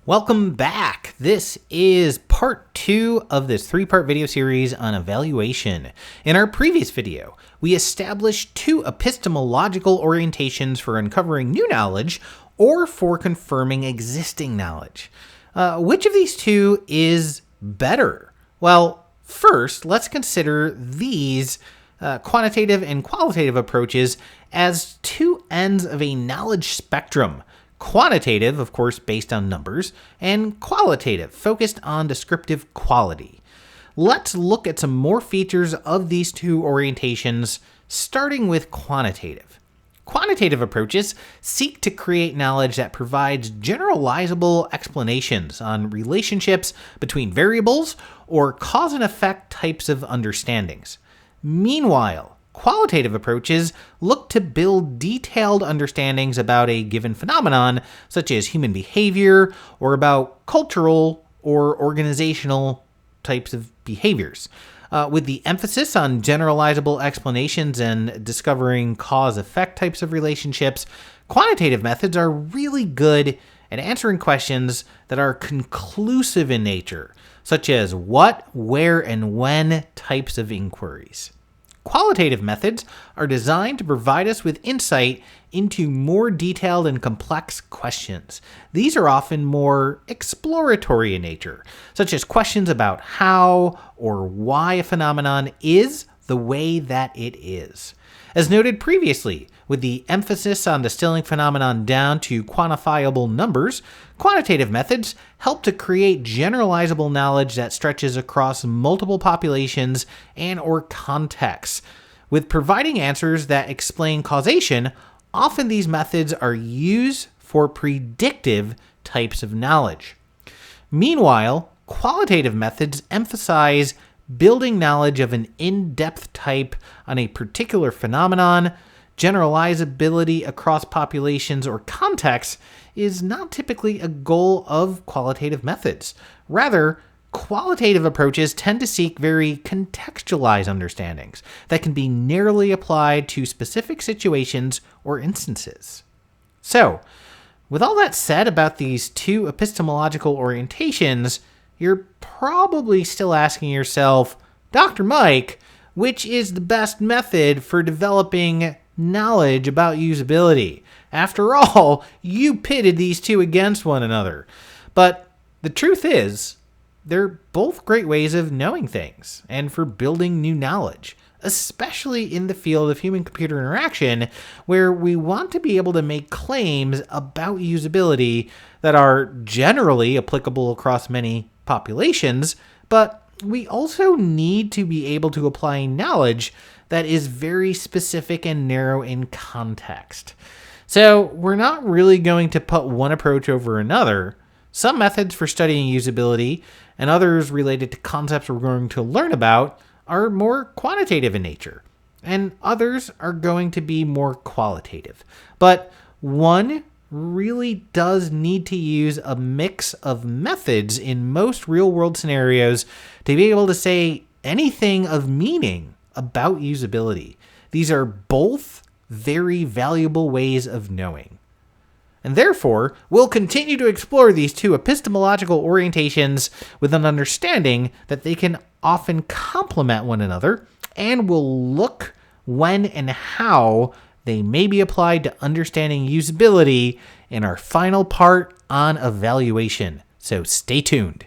Welcome back. This is part 2 of this 3-part video series on evaluation. In our previous video, we established 2 epistemological orientations for uncovering new knowledge or for confirming existing knowledge. Which of these 2 is better? Well, first, let's consider these quantitative and qualitative approaches as 2 ends of a knowledge spectrum. Quantitative, of course, based on numbers, and qualitative, focused on descriptive quality. Let's look at some more features of these 2 orientations, starting with quantitative. Quantitative approaches seek to create knowledge that provides generalizable explanations on relationships between variables or cause and effect types of understandings. Meanwhile, qualitative approaches look to build detailed understandings about a given phenomenon, such as human behavior, or about cultural or organizational types of behaviors. With the emphasis on generalizable explanations and discovering cause-effect types of relationships, quantitative methods are really good at answering questions that are conclusive in nature, such as what, where, and when types of inquiries. Qualitative methods are designed to provide us with insight into more detailed and complex questions. These are often more exploratory in nature, such as questions about how or why a phenomenon is the way that it is. As noted previously, with the emphasis on distilling phenomenon down to quantifiable numbers, quantitative methods help to create generalizable knowledge that stretches across multiple populations and or contexts. With providing answers that explain causation, often these methods are used for predictive types of knowledge. Meanwhile, qualitative methods emphasize building knowledge of an in-depth type on a particular phenomenon. Generalizability across populations or contexts is not typically a goal of qualitative methods. Rather, qualitative approaches tend to seek very contextualized understandings that can be narrowly applied to specific situations or instances. So, with all that said about these 2 epistemological orientations, you're probably still asking yourself, Dr. Mike, which is the best method for developing knowledge about usability? After all, you pitted these 2 against one another. But the truth is, they're both great ways of knowing things and for building new knowledge, especially in the field of human-computer interaction, where we want to be able to make claims about usability that are generally applicable across many populations, but we also need to be able to apply knowledge that is very specific and narrow in context. So we're not really going to put one approach over another. Some methods for studying usability and others related to concepts we're going to learn about are more quantitative in nature, and others are going to be more qualitative. But one really does need to use a mix of methods in most real-world scenarios to be able to say anything of meaning about usability. These are both very valuable ways of knowing. And therefore, we'll continue to explore these 2 epistemological orientations with an understanding that they can often complement one another, and we'll look when and how they may be applied to understanding usability in our final part on evaluation. So stay tuned.